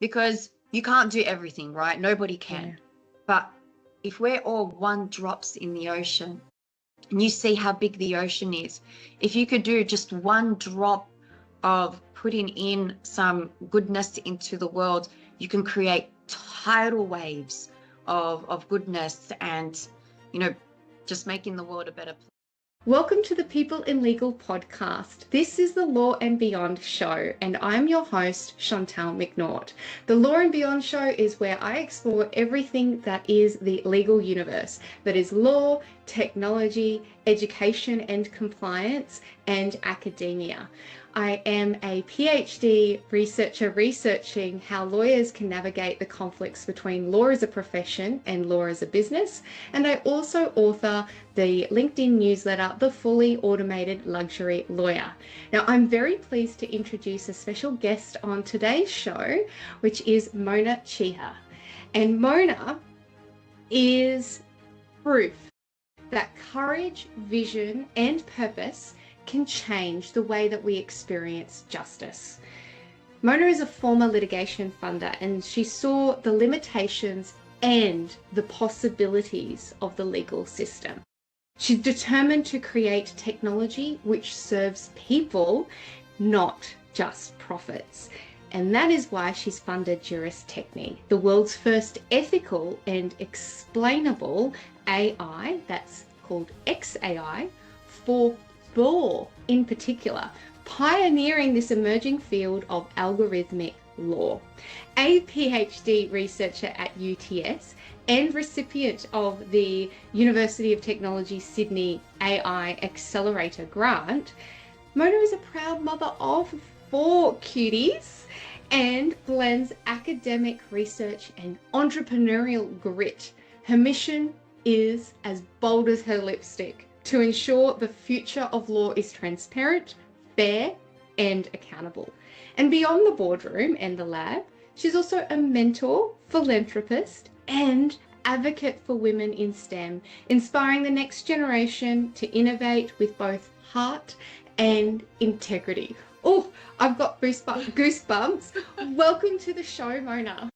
because you can't do everything, right? Nobody can. Yeah. But if we're all one drops in the ocean, and you see how big the ocean is, if you could do just one drop of putting in some goodness into the world, you can create tidal waves of goodness and, just making the world a better place. Welcome to the People in Legal podcast. This is the Law and Beyond show, and I'm your host, Chantal McNaught. The Law and Beyond show is where I explore everything that is the legal universe, that is law, technology, education and compliance, and academia. I am a PhD researcher researching how lawyers can navigate the conflicts between law as a profession and law as a business. And I also author the LinkedIn newsletter, The Fully Automated Luxury Lawyer. Now, I'm very pleased to introduce a special guest on today's show, which is Mona Chiha. And Mona is proof that courage, vision, and purpose can change the way that we experience justice. Mona is a former litigation funder, and she saw the limitations and the possibilities of the legal system. She's determined to create technology which serves people, not just profits. And that is why she's funded JurisTechni, the world's first ethical and explainable AI, that's called XAI, for law in particular, pioneering this emerging field of algorithmic law. A PhD researcher at UTS and recipient of the University of Technology Sydney AI Accelerator grant, Mona is a proud mother of 4 cuties and blends academic research and entrepreneurial grit. Her mission is as bold as her lipstick: to ensure the future of law is transparent, fair, and accountable. And beyond the boardroom and the lab, she's also a mentor, philanthropist, and advocate for women in STEM, inspiring the next generation to innovate with both heart and integrity. Oh, I've got goosebumps. Welcome to the show, Mona.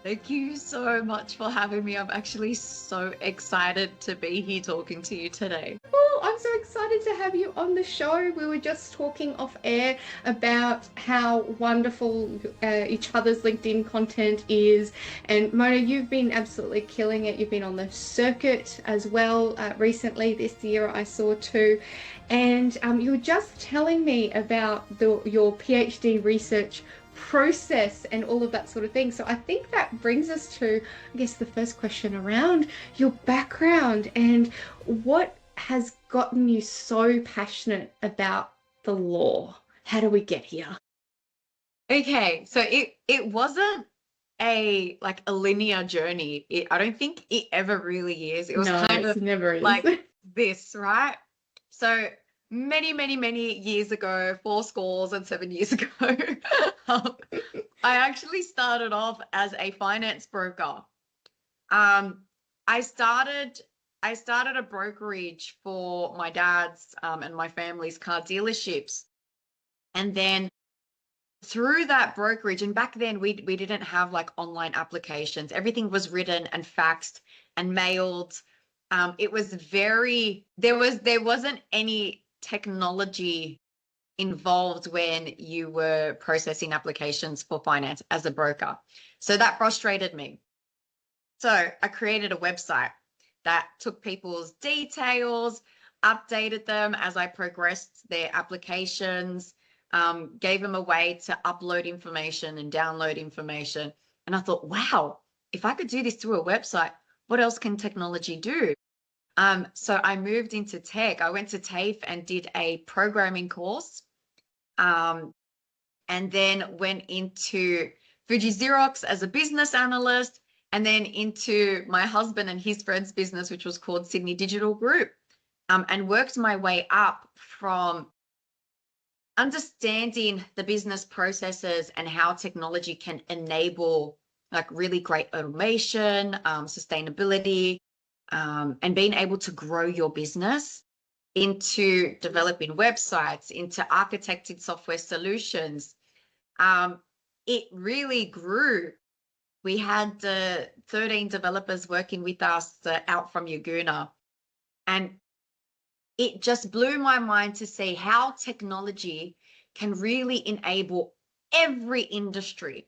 Thank you so much for having me. I'm actually so excited to be here talking to you today. Oh, I'm so excited to have you on the show. We were just talking off air about how wonderful each other's LinkedIn content is. And Mona, you've been absolutely killing it. You've been on the circuit as well recently this year, I saw too. And you were just telling me about your PhD research process and all of that sort of thing. So I think that brings us to, I guess, the first question around your background and what has gotten you so passionate about the law. How do we get here? Okay, so it wasn't a linear journey. I don't think it ever really is. It was kind of never is. like this, right? So many years ago, 7 years ago, I actually started off as a finance broker. I started a brokerage for my dad's and my family's car dealerships, and then through that brokerage, and back then we didn't have like online applications. Everything was written and faxed and mailed. It was there wasn't any technology involved when you were processing applications for finance as a broker. So that frustrated me. So I created a website that took people's details, updated them as I progressed their applications, gave them a way to upload information and download information. And I thought, wow, if I could do this through a website, what else can technology do? So I moved into tech. I went to TAFE and did a programming course, and then went into Fuji Xerox as a business analyst, and then into my husband and his friend's business, which was called Sydney Digital Group, and worked my way up from understanding the business processes and how technology can enable like really great automation, sustainability, and being able to grow your business, into developing websites, into architected software solutions. it really grew. We had 13 developers working with us out from Yaguna. And it just blew my mind to see how technology can really enable every industry.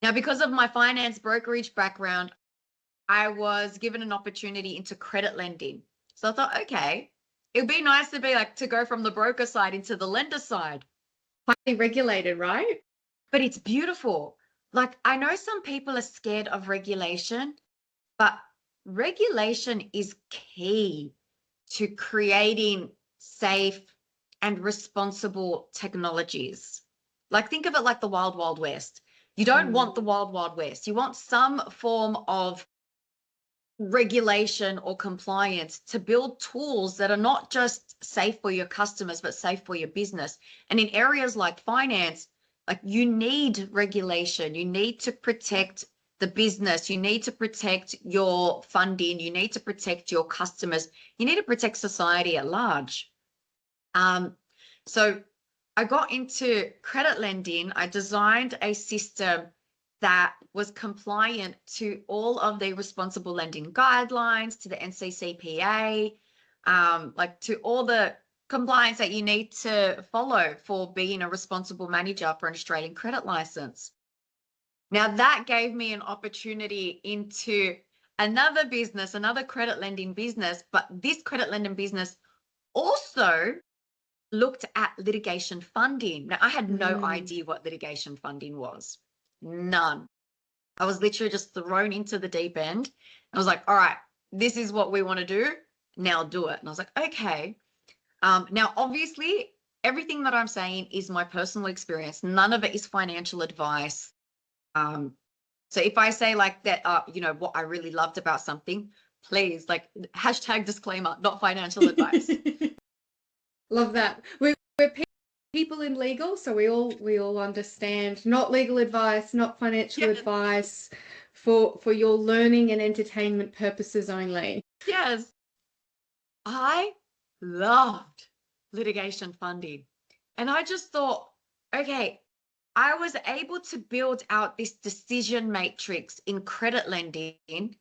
Now, because of my finance brokerage background, I was given an opportunity into credit lending. So I thought, okay, it would be nice to be like to go from the broker side into the lender side. Highly regulated, right? But it's beautiful. Like, I know some people are scared of regulation, but regulation is key to creating safe and responsible technologies. Like, think of it like the Wild Wild West. You don't want the Wild Wild West. You want some form of regulation or compliance to build tools that are not just safe for your customers, but safe for your business. And in areas like finance, like you need regulation, you need to protect the business, you need to protect your funding, you need to protect your customers, you need to protect society at large. So I got into credit lending. I designed a system that was compliant to all of the responsible lending guidelines, to the NCCPA, like to all the compliance that you need to follow for being a responsible manager for an Australian credit license. Now that gave me an opportunity into another business, another credit lending business, but this credit lending business also looked at litigation funding. Now, I had no idea what litigation funding was. None. I was literally just thrown into the deep end. I was like, all right, this is what we want to do. Now do it. And I was like, okay. Now, obviously, everything that I'm saying is my personal experience. None of it is financial advice. So if I say like that, you know, what I really loved about something, please, like hashtag disclaimer, not financial advice. Love that. We're people in legal, so we all understand. Not legal advice, not financial Yes. advice, for your learning and entertainment purposes only. Yes. I loved litigation funding. And I just thought, okay, I was able to build out this decision matrix in credit lending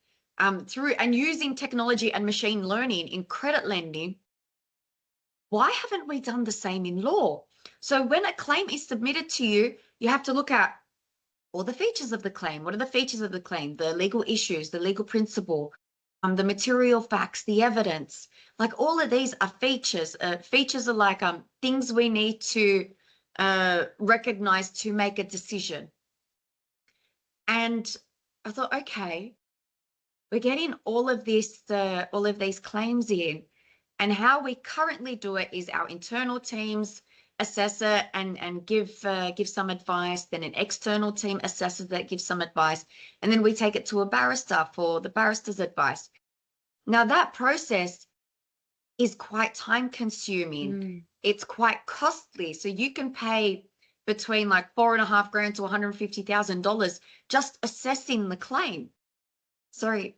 through and using technology and machine learning in credit lending. Why haven't we done the same in law? So when a claim is submitted to you, you have to look at all the features of the claim. What are the features of the claim? The legal issues, the legal principle, the material facts, the evidence. Like all of these are features. Features are like things we need to recognize to make a decision. And I thought, okay, we're getting all of these claims in, and how we currently do it is our internal teams assess it and give some advice, then an external team assesses that, gives some advice, and then we take it to a barrister for the barrister's advice. Now that process is quite time consuming. It's quite costly. So you can pay between like $4,500 to $150,000 just assessing the claim. Sorry.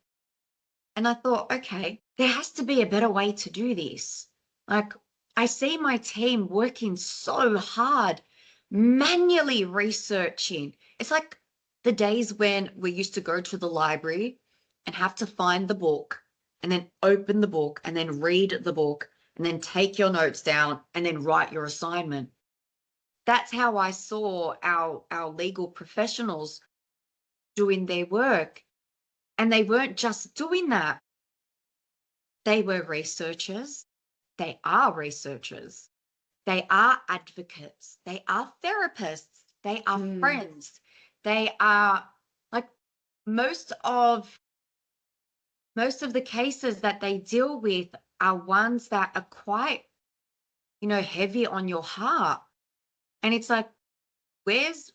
And I thought, okay, there has to be a better way to do this. Like, I see my team working so hard, manually researching. It's like the days when we used to go to the library and have to find the book and then open the book and then read the book and then take your notes down and then write your assignment. That's how I saw our legal professionals doing their work. And they weren't just doing that. They were researchers. They are researchers. They are advocates. They are therapists. They are friends. They are like most of the cases that they deal with are ones that are quite, heavy on your heart. And it's like, where's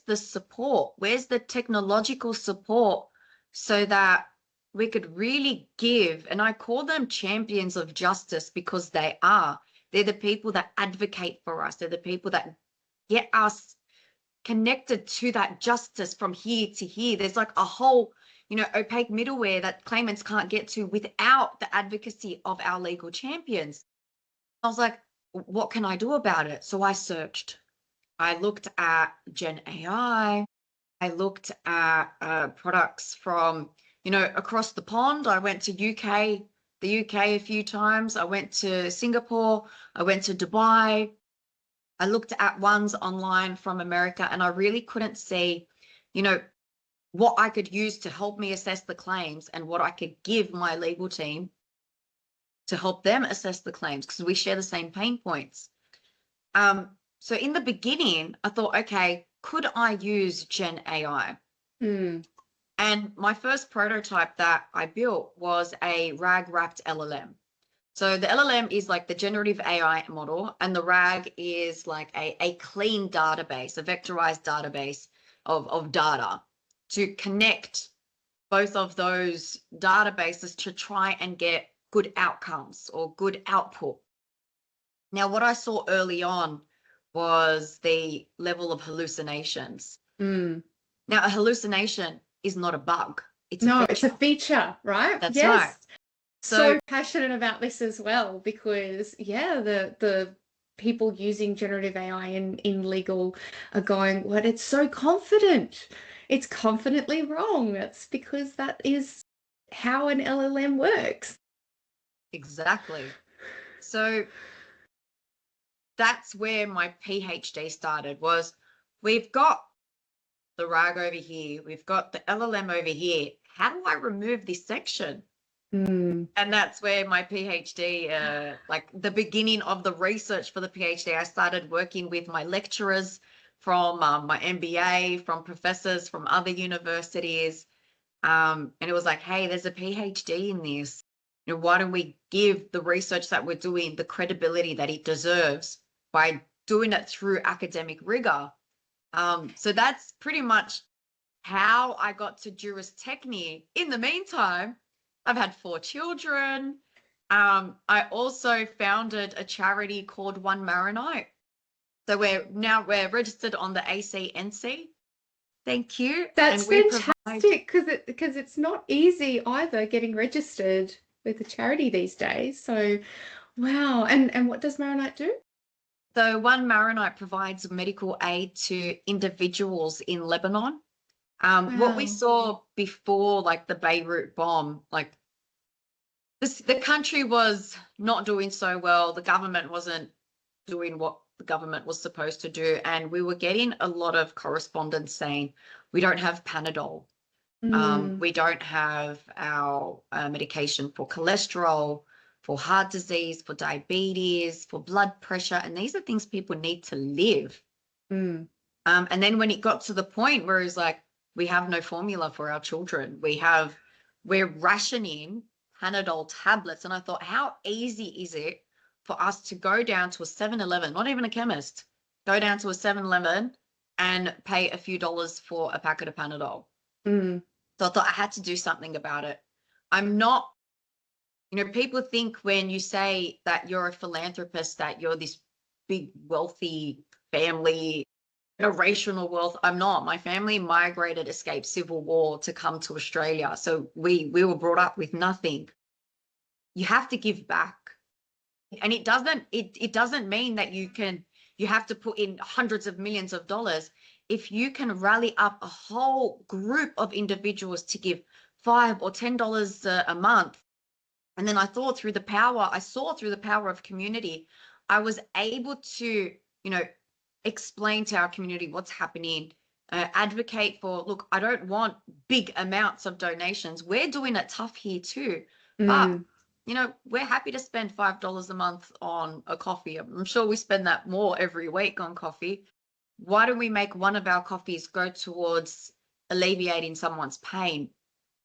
the support? Where's the technological support so that we could really give, and I call them champions of justice because they are. They're the people that advocate for us. They're the people that get us connected to that justice from here to here. There's like a whole, opaque middleware that claimants can't get to without the advocacy of our legal champions. I was like, what can I do about it? So I searched. I looked at Gen AI. I looked at products from, across the pond. I went to the UK a few times. I went to Singapore. I went to Dubai. I looked at ones online from America, and I really couldn't see, you know, what I could use to help me assess the claims and what I could give my legal team to help them assess the claims, because we share the same pain points. So in the beginning, I thought, okay, could I use Gen AI? Mm. And my first prototype that I built was a RAG wrapped LLM. So the LLM is like the generative AI model, and the RAG is like a clean database, a vectorized database of data to connect both of those databases to try and get good outcomes or good output. Now, what I saw early on was the level of hallucinations. Mm. Now, a hallucination is not a bug. It's a No, feature. it's a feature, right? That's Yes. right. So passionate about this as well, because the people using generative AI in legal are going, what, it's so confident. It's confidently wrong. That's because that is how an LLM works. Exactly. So that's where my PhD started, was we've got the RAG over here, we've got the LLM over here. How do I remove this section? Mm. And that's where my PhD, like the beginning of the research for the PhD, I started working with my lecturers from my MBA, from professors from other universities. And it was like, hey, there's a PhD in this. Why don't we give the research that we're doing the credibility that it deserves by doing it through academic rigor? So that's pretty much how I got to JurisTechni. In the meantime, I've had 4 children. I also founded a charity called One Maronite. So we're registered on the ACNC. Thank you. That's and we fantastic, because it's not easy either getting registered with a charity these days. So, wow. And what does Maronite do? So One Maronite provides medical aid to individuals in Lebanon. What we Wow. saw before, like the Beirut bomb, like the country was not doing so well. The government wasn't doing what the government was supposed to do. And we were getting a lot of correspondence saying, we don't have Panadol. Mm. We don't have our medication for cholesterol, for heart disease, for diabetes, for blood pressure. And these are things people need to live. Mm. And then when it got to the point where it's like, we have no formula for our children, we're rationing Panadol tablets. And I thought, how easy is it for us to go down to a 7-Eleven, not even a chemist, go down to a 7-Eleven and pay a few dollars for a packet of Panadol? Mm. So I thought I had to do something about it. I'm not, people think when you say that you're a philanthropist, that you're this big, wealthy family, generational wealth. I'm not. My family migrated, escaped civil war to come to Australia. So we were brought up with nothing. You have to give back. And it doesn't mean that you have to put in hundreds of millions of dollars. If you can rally up a whole group of individuals to give $5 or $10 a month, and then I saw through the power of community, I was able to, explain to our community what's happening, advocate for, look, I don't want big amounts of donations. We're doing it tough here too, but Mm. we're happy to spend $5 a month on a coffee. I'm sure we spend that more every week on coffee. Why don't we make one of our coffees go towards alleviating someone's pain?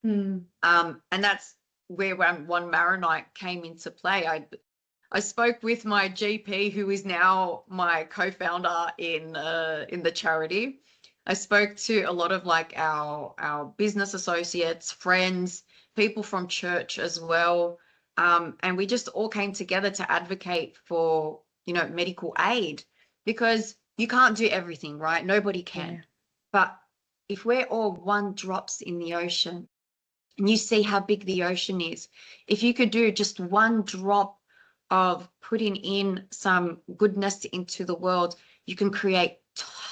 Mm. And that's where One Maronite came into play. I spoke with my GP, who is now my co-founder in the charity. I spoke to a lot of like our business associates, friends, people from church as well. And we just all came together to advocate for, medical aid, because you can't do everything, right? Nobody can. Yeah. But if we're all one drops in the ocean, and you see how big the ocean is, if you could do just one drop of putting in some goodness into the world, you can create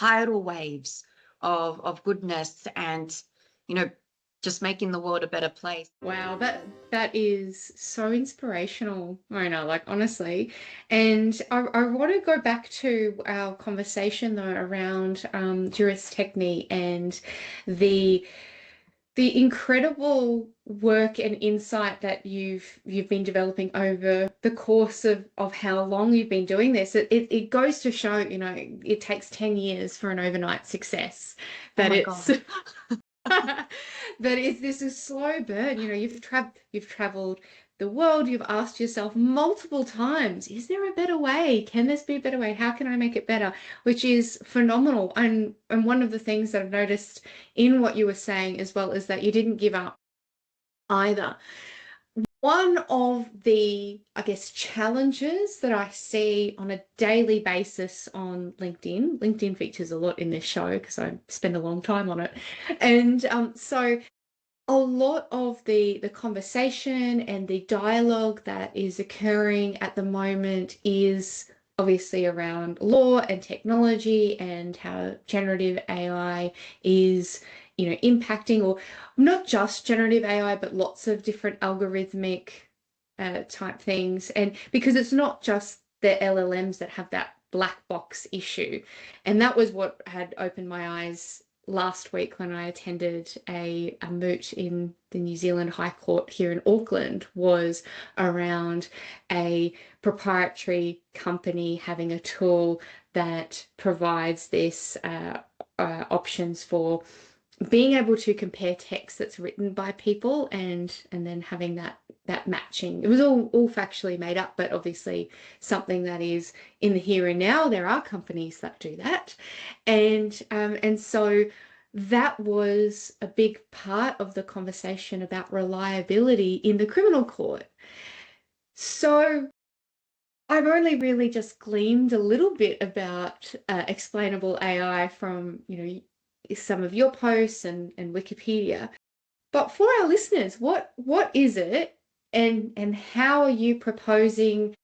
tidal waves of goodness and, just making the world a better place. Wow, that is so inspirational, Mona, like honestly. And I want to go back to our conversation though around JurisTechni and the incredible work and insight that you've been developing over the course of how long you've been doing this. It goes to show, it takes 10 years for an overnight success. That Oh my it's God. but this is slow burn. You've traveled the world. You've asked yourself multiple times, is there a better way? Can this be a better way? How can I make it better? Which is phenomenal. And one of the things that I've noticed in what you were saying as well is that you didn't give up either. One of the, I guess, challenges that I see on a daily basis on LinkedIn features a lot in this show because I spend a long time on it. And so a lot of the conversation and the dialogue that is occurring at the moment is obviously around law and technology and how generative AI is impacting, or not just generative AI, but lots of different algorithmic type things. And because it's not just the LLMs that have that black box issue. And that was what had opened my eyes last week when I attended a moot in the New Zealand High Court here in Auckland, was around a proprietary company having a tool that provides this options for being able to compare text that's written by people and then having that matching. It was all factually made up, but obviously something that is in the here and now. There are companies that do that, and so that was a big part of the conversation about reliability in the criminal court. So I've only really just gleaned a little bit about explainable AI from some of your posts and Wikipedia. But for our listeners, what is it, and how are you proposing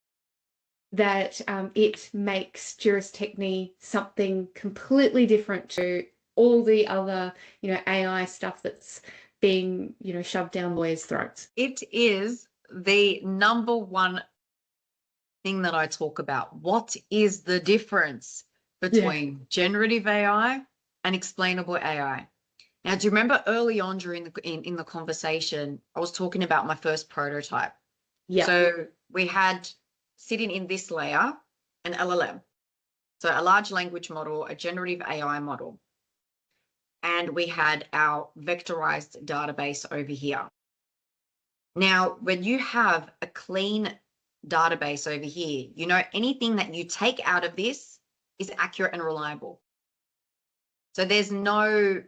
that it makes JurisTechni something completely different to all the other AI stuff that's being shoved down lawyers' throats? It is the number one thing that I talk about. What is the difference between generative AI and explainable AI? Now, do you remember early on during in the conversation, I was talking about my first prototype? Yeah. So we had sitting in this layer an LLM, so a large language model, a generative AI model, and we had our vectorized database over here. Now, when you have a clean database over here, anything that you take out of this is accurate and reliable. So there's nowhere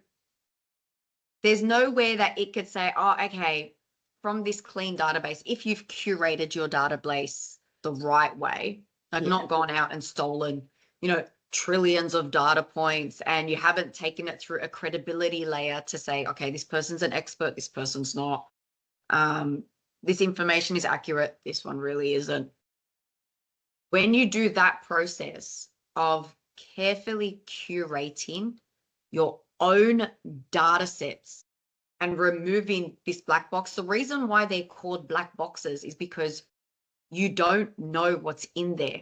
that it could say, oh, okay, from this clean database, if you've curated your database the right way, like not gone out and stolen, trillions of data points, and you haven't taken it through a credibility layer to say, okay, this person's an expert, this person's not. This information is accurate, this one really isn't. When you do that process of carefully curating your own data sets and removing this black box, the reason why they're called black boxes is because you don't know what's in there.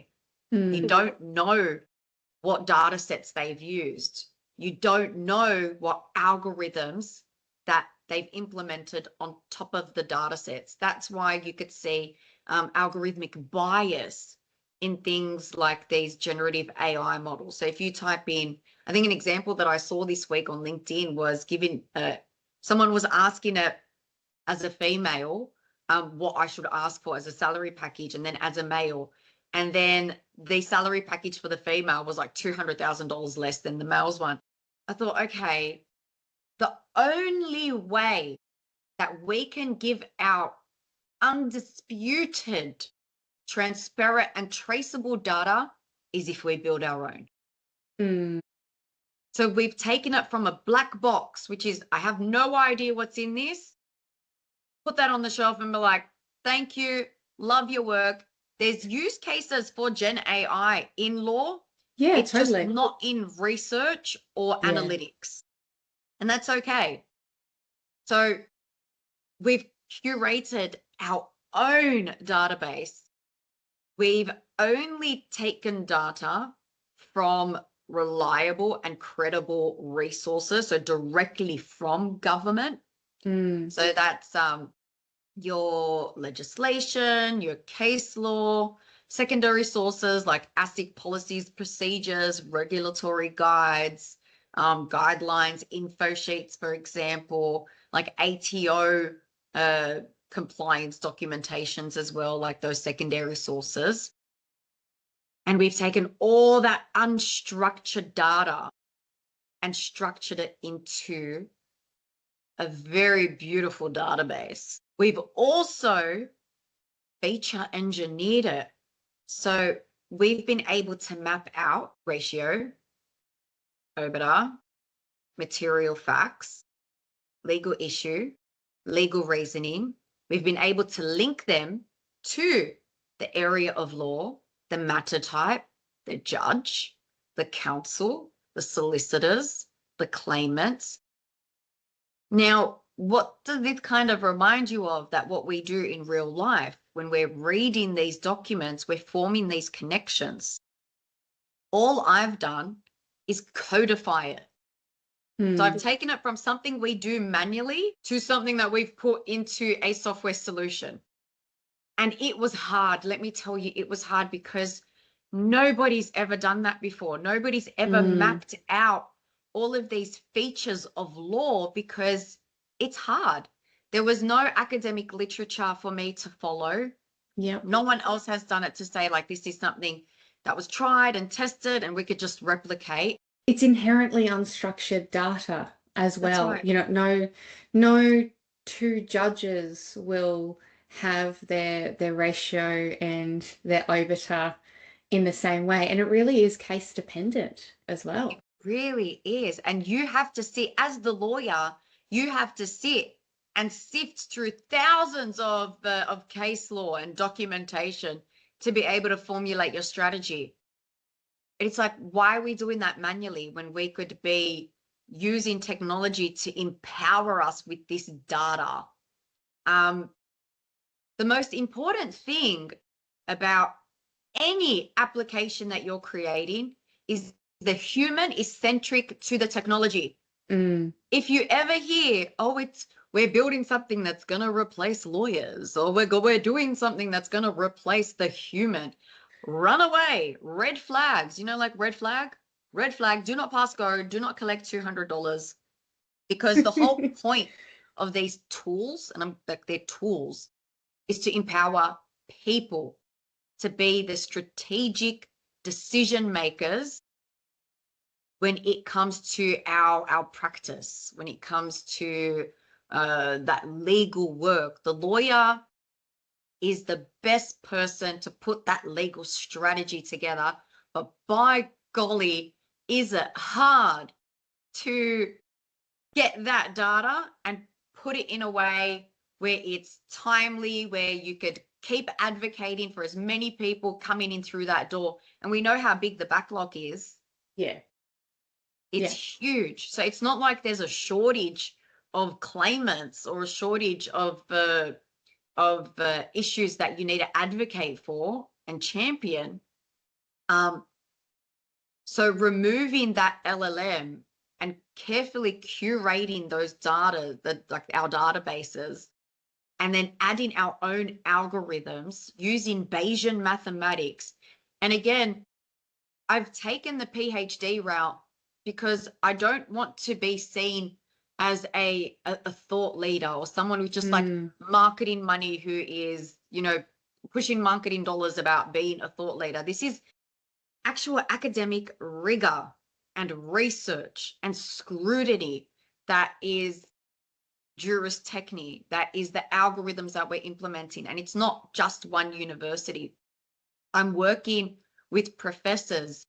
You don't know what data sets they've used. You don't know what algorithms that they've implemented on top of the data sets. That's why you could see algorithmic bias in things like these generative AI models. So if you type in, I think an example that I saw this week on LinkedIn was someone was asking it as a female what I should ask for as a salary package, and then as a male. And then the salary package for the female was like $200,000 less than the male's one. I thought, okay, the only way that we can give out undisputed, transparent, and traceable data is if we build our own. So we've taken it from a black box, which is, I have no idea what's in this, put that on the shelf and be like, thank you, love your work. There's use cases for Gen AI in law. Yeah, It's just totally. not in research or Yeah. analytics. And that's okay. So we've curated our own database. We've only taken data from reliable and credible resources, so directly from government. So that's your legislation, your case law, secondary sources like ASIC policies, procedures, regulatory guides, guidelines, info sheets, for example, like ATO compliance documentations as well, like those secondary sources. And we've taken all that unstructured data and structured it into a very beautiful database. We've also feature engineered it. So we've been able to map out ratio, obiter, material facts, legal issue, legal reasoning. We've been able to link them to the area of law, the matter type, the judge, the counsel, the solicitors, the claimants. Now, what does this kind of remind you of? That what we do in real life, when we're reading these documents, we're forming these connections. All I've done is codify it. So I've taken it from something we do manually to something that we've put into a software solution. And it was hard. Let me tell you, it was hard because nobody's ever done that before. Nobody's ever mapped out all of these features of law because it's hard. There was no academic literature for me to follow. Yeah. No one else has done it to say, like, this is something that was tried and tested and we could just replicate. It's inherently unstructured data as well. Right. You know, no two judges will have their ratio and their obiter in the same way. And it really is case dependent as well. It really is. And you have to sit, as the lawyer, you have to sit and sift through thousands of case law and documentation to be able to formulate your strategy. It's like, why are we doing that manually when we could be using technology to empower us with this data? The most important thing about any application that you're creating is the human is centric to the technology. If you ever hear, oh, we're building something that's going to replace lawyers, or we're doing something that's going to replace the human, run away. Red flags, like red flag, do not pass go, do not collect $200, because the whole point of these tools, and they're tools, is to empower people to be the strategic decision makers when it comes to our practice, when it comes to that legal work. The lawyer is the best person to put that legal strategy together, but by golly, is it hard to get that data and put it in a way where it's timely, where you could keep advocating for as many people coming in through that door. And we know how big the backlog is. Yeah. It's huge. So it's not like there's a shortage of claimants or a shortage of issues that you need to advocate for and champion. So removing that LLM and carefully curating those data, like our databases, and then adding our own algorithms using Bayesian mathematics. And again, I've taken the PhD route because I don't want to be seen as a thought leader or someone who's just like marketing money, who is, pushing marketing dollars about being a thought leader. This is actual academic rigor and research and scrutiny that is JurisTechni, that is the algorithms that we're implementing. And it's not just one university. I'm working with professors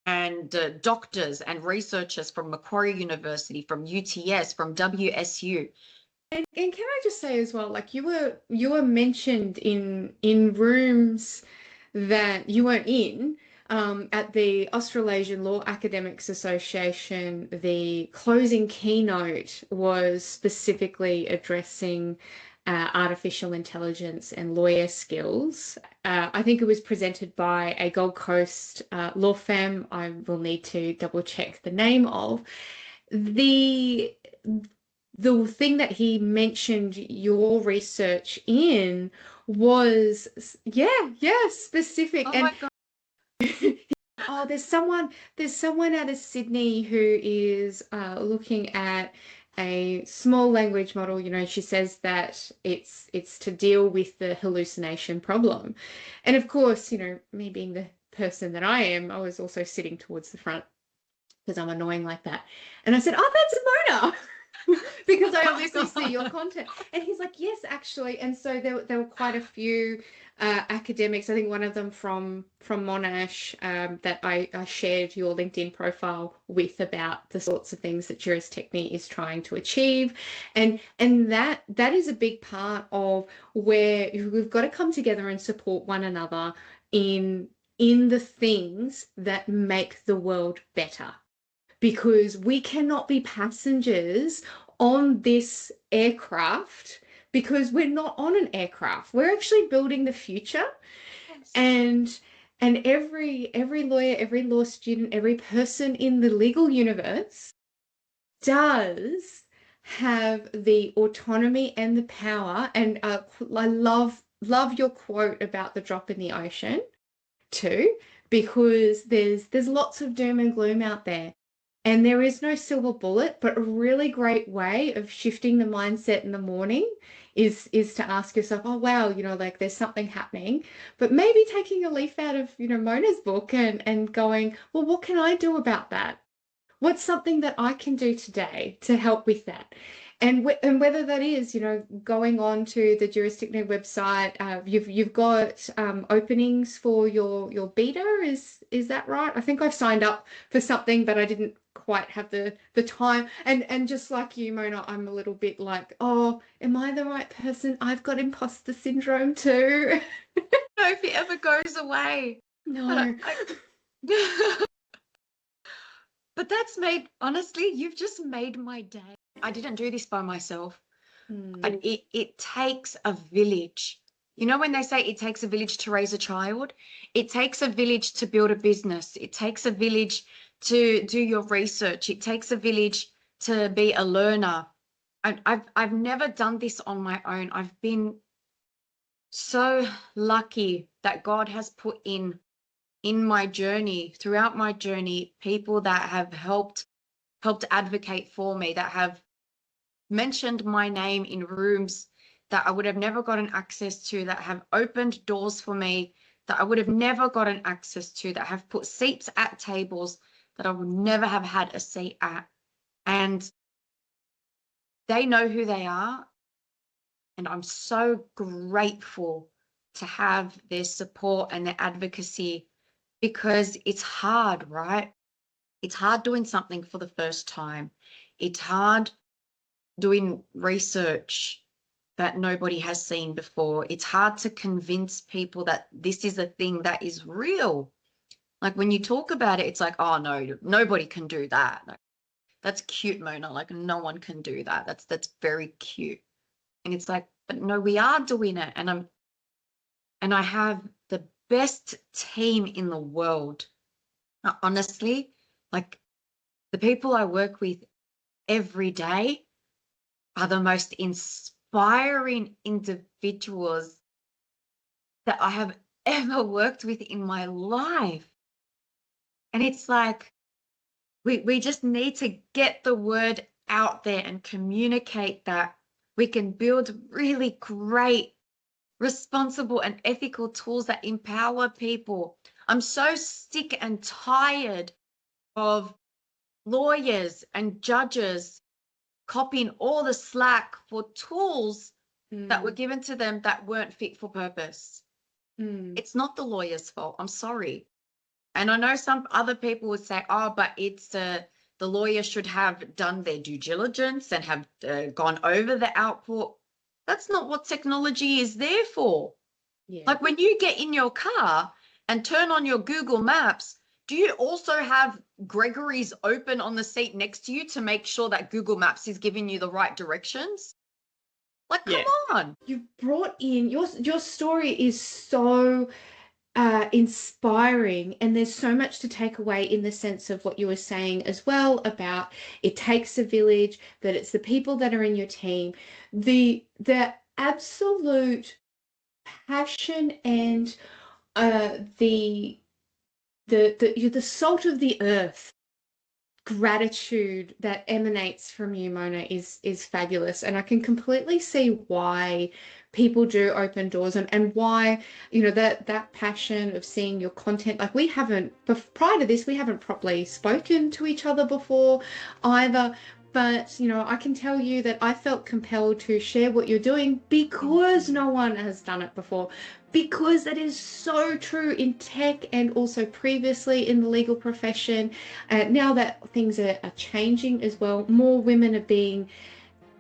and doctors and researchers from Macquarie University, from UTS, from WSU. And can I just say as well, like you were mentioned in rooms that you weren't in, at the Australasian Law Academics Association, the closing keynote was specifically addressing artificial intelligence and lawyer skills. I think it was presented by a Gold Coast law firm. I will need to double check the name of. The thing that he mentioned your research in was, specific. Oh And my God. oh, there's someone out of Sydney who is looking at a small language model. She says that it's to deal with the hallucination problem. And of course, me being the person that I am, I was also sitting towards the front because I'm annoying like that. And I said, "Oh, that's Mona." Because I obviously see your content. And he's like, "Yes, actually." And so there were quite a few academics. I think one of them from Monash that I shared your LinkedIn profile with, about the sorts of things that JurisTechni is trying to achieve. And that is a big part of where we've got to come together and support one another in the things that make the world better. Because we cannot be passengers on this aircraft, because we're not on an aircraft. We're actually building the future. Yes. And every lawyer, every law student, every person in the legal universe does have the autonomy and the power. And I love your quote about the drop in the ocean too, because there's lots of doom and gloom out there. And there is no silver bullet, but a really great way of shifting the mindset in the morning is to ask yourself, "Oh, wow, like there's something happening," but maybe taking a leaf out of, Mona's book and going, "Well, what can I do about that? What's something that I can do today to help with that?" And whether that is, going on to the JurisTechni website, you've got openings for your beta. Is that right? I think I've signed up for something, but I didn't quite have the time. And just like you, Mona, I'm a little bit like, "Oh, am I the right person? I've got imposter syndrome too." No, if it ever goes away. No. But honestly, you've just made my day. I didn't do this by myself. And it takes a village. When they say it takes a village to raise a child, it takes a village to build a business. It takes a village to do your research. It takes a village to be a learner. I've never done this on my own. I've been so lucky that God has put in my journey, throughout my journey, people that have helped advocate for me, that have mentioned my name in rooms that I would have never gotten access to, that have opened doors for me that I would have never gotten access to, that have put seats at tables that I would never have had a seat at. And they know who they are. And I'm so grateful to have their support and their advocacy, because it's hard, right? It's hard doing something for the first time. It's hard doing research that nobody has seen before. It's hard to convince people that this is a thing that is real. Like when you talk about it, it's like, "Oh no, nobody can do that. Like, that's cute, Mona. Like no one can do that. That's very cute." And it's like, but no, we are doing it. And I have the best team in the world. Honestly, like the people I work with every day are the most inspiring individuals that I have ever worked with in my life. And it's like, we just need to get the word out there and communicate that we can build really great, responsible and ethical tools that empower people. I'm so sick and tired of lawyers and judges copying all the slack for tools that were given to them that weren't fit for purpose. It's not the lawyer's fault. I'm sorry. And I know some other people would say, "Oh, but it's the lawyer should have done their due diligence and have gone over the output." That's not what technology is there for. Yeah. Like when you get in your car and turn on your Google Maps, do you also have Gregory's open on the seat next to you to make sure that Google Maps is giving you the right directions? Like, come on. You've brought in your story is so inspiring, and there's so much to take away in the sense of what you were saying as well about it takes a village, that it's the people that are in your team, the absolute passion and you're the salt of the earth gratitude that emanates from you, Mona, is fabulous. And I can completely see why people do open doors, and why, you know, that passion of seeing your content. Like, we haven't, prior to this, we haven't properly spoken to each other before either. But, you know, I can tell you that I felt compelled to share what you're doing because no one has done it before. Because that is so true in tech and also previously in the legal profession. Now that things are changing as well, more women are being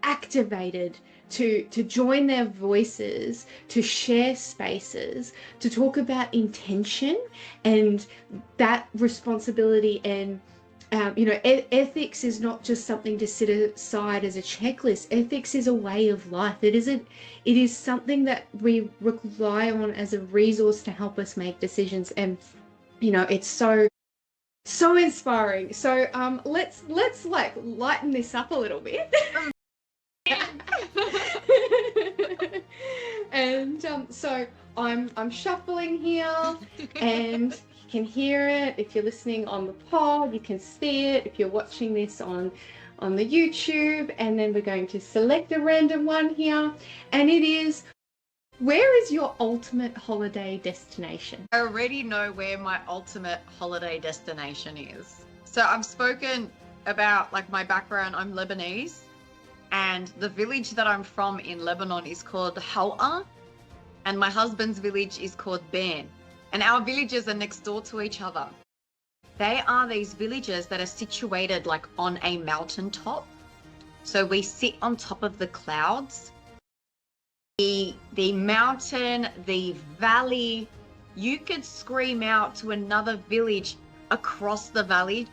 activated to join their voices, to share spaces, to talk about intention and that responsibility. And you know, ethics is not just something to sit aside as a checklist. Ethics is a way of life. It is something that we rely on as a resource to help us make decisions. And, you know, it's so inspiring. So let's like lighten this up a little bit. And so I'm shuffling here, and you can hear it. If you're listening on the pod, you can see it. If you're watching this on the YouTube, and then we're going to select a random one here, and it is, where is your ultimate holiday destination? I already know where my ultimate holiday destination is. So I've spoken about like my background. I'm Lebanese, and the village that I'm from in Lebanon is called Hawa, and my husband's village is called Ben. And our villages are next door to each other. They are these villages that are situated like on a mountaintop. So we sit on top of the clouds. The mountain, the valley, you could scream out to another village across the valley.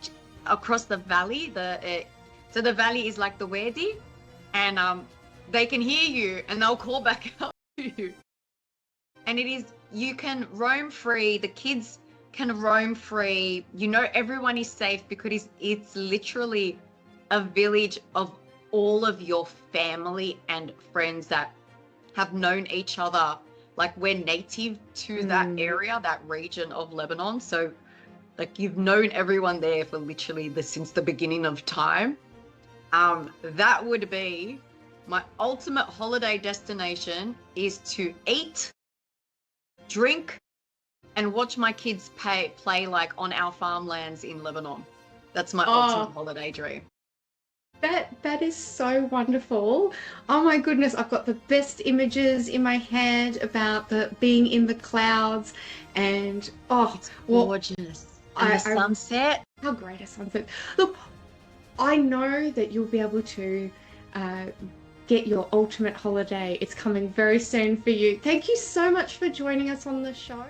So the valley is like the Wadi, and they can hear you and they'll call back out to you. And it is, you can roam free, the kids can roam free, you know, everyone is safe because it's literally a village of all of your family and friends that have known each other. Like, we're native to that area, that region of Lebanon. So like, you've known everyone there for literally since the beginning of time. That would be my ultimate holiday destination, is to eat, drink, and watch my kids play like on our farmlands in Lebanon. That's my ultimate holiday dream. That is so wonderful. Oh my goodness, I've got the best images in my head about being in the clouds, and it's gorgeous. And the sunset. How great a sunset. Look, I know that you'll be able to get your ultimate holiday. It's coming very soon for you. Thank you so much for joining us on the show.